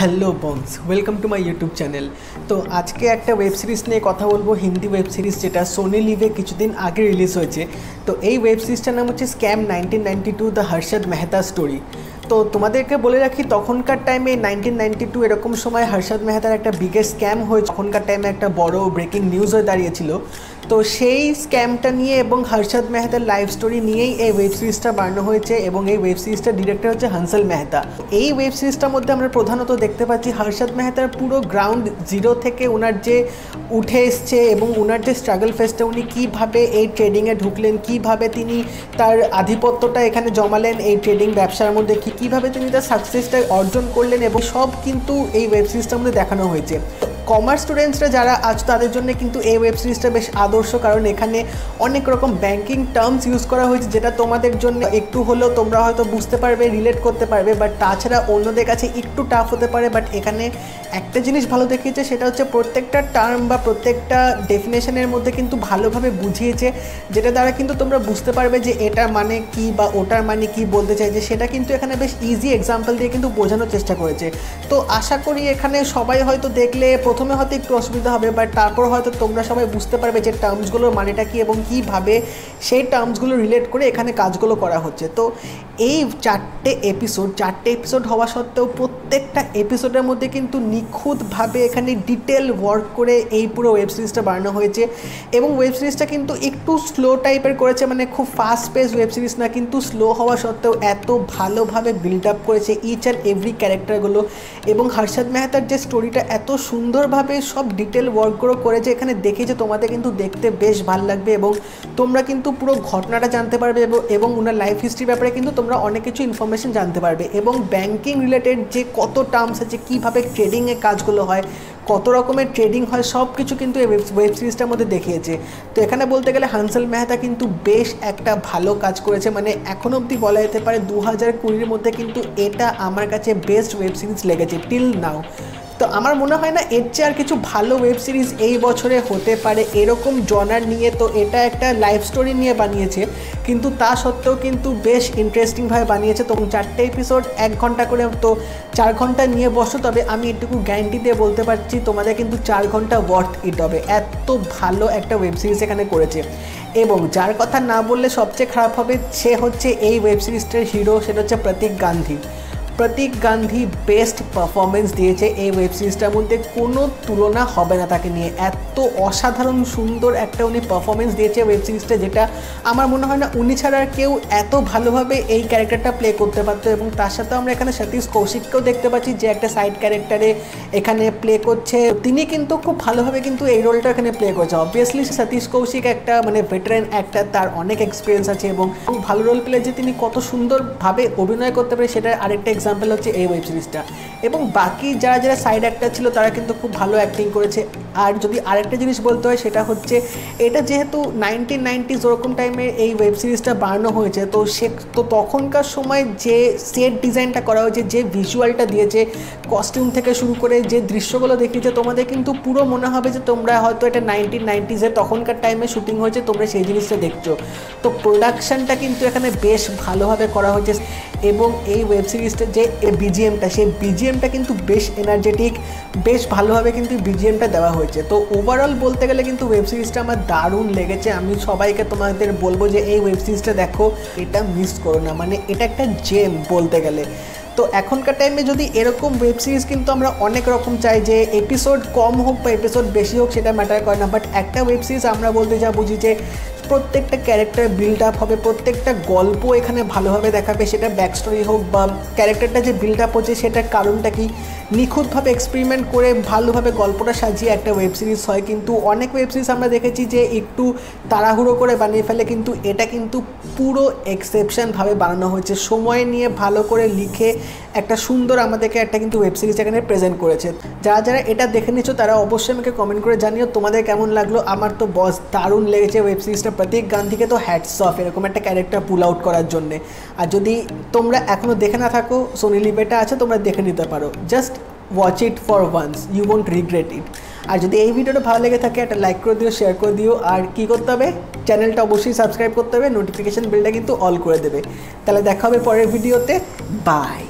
Hello বংস, welcome to my YouTube channel. তো আজকে একটা ওয়েব সিরিজ নিয়ে কথা বলবো, হিন্দি ওয়েব সিরিজ, যেটা সোনি লিভে কিছুদিন আগে রিলিজ হয়েছে। তো এই ওয়েব সিরিজটার নাম হচ্ছে scam 1992 the Harshad Mehta story. তো তোমাদেরকে বলে রাখি, তখনকার টাইমে 1992 এরকম সময় হর্ষদ মেহতার একটা বিগেস্ট স্ক্যাম হয়েছে। তখনকার টাইমে একটা বড় ব্রেকিং নিউজ হয়ে দাঁড়িয়েছিল। তো সেই স্ক্যামটা নিয়ে এবং হর্ষদ মেহতার লাইফ স্টোরি নিয়েই এই ওয়েব সিরিজটা বানানো হয়েছে, এবং এই ওয়েব সিরিজটার ডিরেক্টর হচ্ছে হংসল মেহতা। এই ওয়েব সিরিজটার মধ্যে আমরা প্রধানত দেখতে পাচ্ছি হর্ষদ মেহতার পুরো গ্রাউন্ড জিরো থেকে ওনার যে উঠে এসছে এবং ওনার যে স্ট্রাগল ফেসটা, উনি কীভাবে এই ট্রেডিংয়ে ঢুকলেন, কীভাবে তিনি তার আধিপত্যটা এখানে জমালেন এই ট্রেডিং ব্যবসার মধ্যে, কীভাবে তিনি তার সাকসেসটা অর্জন করলেন, এবং সব কিন্তু এই ওয়েব সিরিজটার মধ্যে দেখানো হয়েছে। কমার্স স্টুডেন্টসরা যারা আজ তাদের জন্য কিন্তু এই ওয়েব সিরিজটা বেশ আদর্শ, কারণ এখানে অনেক রকম ব্যাঙ্কিং টার্মস ইউজ করা হয়েছে, যেটা তোমাদের জন্য একটু হলেও তোমরা হয়তো বুঝতে পারবে, রিলেট করতে পারবে, বাট তাছাড়া অন্যদের কাছে একটু টাফ হতে পারে। বাট এখানে একটা জিনিস ভালো দেখিয়েছে, সেটা হচ্ছে প্রত্যেকটা টার্ম বা প্রত্যেকটা ডেফিনেশনের মধ্যে কিন্তু ভালোভাবে বুঝিয়েছে, যেটা দ্বারা কিন্তু তোমরা বুঝতে পারবে যে এটার মানে কি বা ওটার মানে কি বলতে চাইছে। সেটা কিন্তু এখানে বেশ ইজি এক্সাম্পল দিয়ে কিন্তু বোঝানোর চেষ্টা করেছে। তো আশা করি এখানে সবাই হয়তো দেখলে প্রথমে হয়তো একটু অসুবিধা হবে, বাট তারপর হয়তো তোমরা সবাই বুঝতে পারবে যে টার্মসগুলোর মানেটা কী এবং কীভাবে সেই টার্মসগুলো রিলেট করে এখানে কাজগুলো করা হচ্ছে। তো এই চারটে এপিসোড হওয়া সত্ত্বেও প্রত্যেকটা এপিসোডের মধ্যে কিন্তু নিখুঁতভাবে এখানে ডিটেল ওয়ার্ক করে এই পুরো ওয়েব সিরিজটা বানানো হয়েছে। এবং ওয়েব সিরিজটা কিন্তু একটু স্লো টাইপের করেছে, মানে খুব ফাস্ট পেস ওয়েব সিরিজ না, কিন্তু স্লো হওয়া সত্ত্বেও এত ভালোভাবে বিল্ড আপ করেছে ইচ অ্যান্ড এভরি ক্যারেক্টারগুলো। এবং হর্ষদ মেহতার যে স্টোরিটা এত সুন্দরভাবে সব ডিটেল ওয়ার্কগুলো করেছে, এখানে দেখে যে তোমাদের কিন্তু দেখতে বেশ ভালো লাগবে, এবং তোমরা কিন্তু পুরো ঘটনাটা জানতে পারবে, এবং ওনার লাইফ হিস্ট্রির ব্যাপারে কিন্তু তোমরা অনেক কিছু ইনফরমেশন জানতে পারবে। এবং ব্যাঙ্কিং রিলেটেড যে কত টার্মস আছে, কীভাবে ট্রেডিংয়ে কাজগুলো হয়, কত রকমের ট্রেডিং হয়, সব কিছু কিন্তু এই ওয়েব সিরিজটার মধ্যে দেখিয়েছে। তো এখানে বলতে গেলে হংসল মেহতা কিন্তু বেশ একটা ভালো কাজ করেছে, মানে এখন অবধি বলা যেতে পারে 2020-র মধ্যে কিন্তু এটা আমার কাছে বেস্ট ওয়েব সিরিজ লেগেছে টিল নাও। তো আমার মনে হয় না এর চেয়ে আর কিছু ভালো ওয়েব সিরিজ এই বছরে হতে পারে এরকম জনার নিয়ে। তো এটা একটা লাইফ স্টোরি নিয়ে বানিয়েছে, কিন্তু তা সত্ত্বেও কিন্তু বেশ ইন্টারেস্টিংভাবে বানিয়েছে। তো 4টে এপিসোড 1 ঘন্টা করে, তো 4 ঘন্টা নিয়ে বসো। তবে আমি এটুকু গ্যারান্টি দিয়ে বলতে পারছি তোমাদের কিন্তু 4 ঘন্টা ওয়ার্থ ইট হবে, এত ভালো একটা ওয়েব সিরিজ এখানে করেছে। এবং যার কথা না বললে সবচেয়ে খারাপ হবে, সে হচ্ছে এই ওয়েব সিরিজটার হিরো, সেটা হচ্ছে প্রতীক গান্ধী বেস্ট পারফরমেন্স দিয়েছে এই ওয়েব সিরিজটার মধ্যে, কোনো তুলনা হবে না তাকে নিয়ে। এত অসাধারণ সুন্দর একটা উনি পারফরমেন্স দিয়েছে ওয়েব সিরিজটা, যেটা আমার মনে হয় না উনি ছাড়া আর কেউ এত ভালোভাবে এই ক্যারেক্টারটা প্লে করতে পারতো। এবং তার সাথে আমরা এখানে সতীশ কৌশিককেও দেখতে পাচ্ছি, যে একটা সাইড ক্যারেক্টারে এখানে প্লে করছে। তিনি কিন্তু খুব ভালোভাবে কিন্তু এই রোলটা এখানে প্লে করছে। অবভিয়াসলি সতীশ কৌশিক একটা মানে ভেটারেন অ্যাক্টার, তার অনেক এক্সপিরিয়েন্স আছে, এবং ভালো রোল প্লে যে তিনি কত সুন্দরভাবে অভিনয় করতে পারে সেটার আরেকটা এক্সাম্পল হচ্ছে এই ওয়েব সিরিজটা। এবং বাকি যারা সাইড অ্যাক্টার ছিল তারা কিন্তু খুব ভালো অ্যাক্টিং করেছে। আর যদি আরেকটা জিনিস বলতে হয়, সেটা হচ্ছে এটা যেহেতু 1990s ওরকম টাইমে এই ওয়েব সিরিজটা বানানো হয়েছে, তো তখনকার সময় যে সেট ডিজাইনটা করা হয়েছে, যে ভিজুয়ালটা দিয়েছে, কস্টিউম থেকে শুরু করে যে দৃশ্যগুলো দেখিয়েছে, তোমাদের কিন্তু পুরো মনে হবে যে তোমরা হয়তো এটা 1990s তখনকার টাইমে শুটিং হয়েছে, তোমরা সেই জিনিসটা দেখছো। তো প্রোডাকশানটা কিন্তু এখানে বেশ ভালোভাবে করা হয়েছে। এবং এই ওয়েব সিরিজটা যে বিজিএমটা, সেই বিজিএমটা কিন্তু বেশ এনার্জেটিক, বেশ ভালোভাবে কিন্তু বিজিএমটা দেওয়া হয়েছে। তো ওভারঅল বলতে গেলে কিন্তু ওয়েব সিরিজটা আমার দারুণ লেগেছে। আমি সবাইকে তোমাদের বলবো যে এই ওয়েব সিরিজটা দেখো, এটা মিস করো না, মানে এটা একটা জেম বলতে গেলে। তো এখনকার টাইমে যদি এরকম ওয়েব সিরিজ কিন্তু আমরা অনেক রকম চাই, যে এপিসোড কম হোক বা এপিসোড বেশি হোক সেটা ম্যাটার করে না, বাট একটা ওয়েব সিরিজ আমরা বলতে যা বুঝি যে প্রত্যেকটা ক্যারেক্টার বিল্ড আপ হবে, প্রত্যেকটা গল্প এখানে ভালোভাবে দেখাবে, সেটা ব্যাক স্টোরি হোক বা ক্যারেক্টারটা যে বিল্ড আপ হচ্ছে সেটার কারণটা কি, নিখুঁতভাবে এক্সপেরিমেন্ট করে ভালোভাবে গল্পটা সাজিয়ে একটা ওয়েব সিরিজ হয়। কিন্তু অনেক ওয়েব সিরিজ আমরা দেখেছি যে একটু তাড়াহুড়ো করে বানিয়ে ফেলে, কিন্তু এটা কিন্তু পুরো এক্সেপশনভাবে বানানো হয়েছে, সময় নিয়ে ভালো করে লিখে একটা সুন্দর আমাদেরকে একটা কিন্তু ওয়েব সিরিজ এখানে প্রেজেন্ট করেছে। যারা এটা দেখে নিচ্ছ তারা অবশ্যই আমাকে কমেন্ট করে জানিও তোমাদের কেমন লাগলো। আমার তো বস দারুণ লেগেছে ওয়েব সিরিজটা। প্রতীক গান্ধীকে তো হ্যাটস অফ এরকম একটা ক্যারেক্টার পুল আউট করার জন্যে। আর যদি তোমরা এখনও দেখে না থাকো, সোনি লিভেটা আছে, তোমরা দেখে নিতে পারো। Just watch it for once, you won't regret it. আর যদি এই ভিডিওটা ভালো লেগে থাকে একটা লাইক করে দিও, শেয়ার করে দিও। আর কী করতে হবে, চ্যানেলটা অবশ্যই সাবস্ক্রাইব করতে হবে, নোটিফিকেশান বেলটা কিন্তু অল করে দেবে। তাহলে দেখা হবে পরের ভিডিওতে। বাই।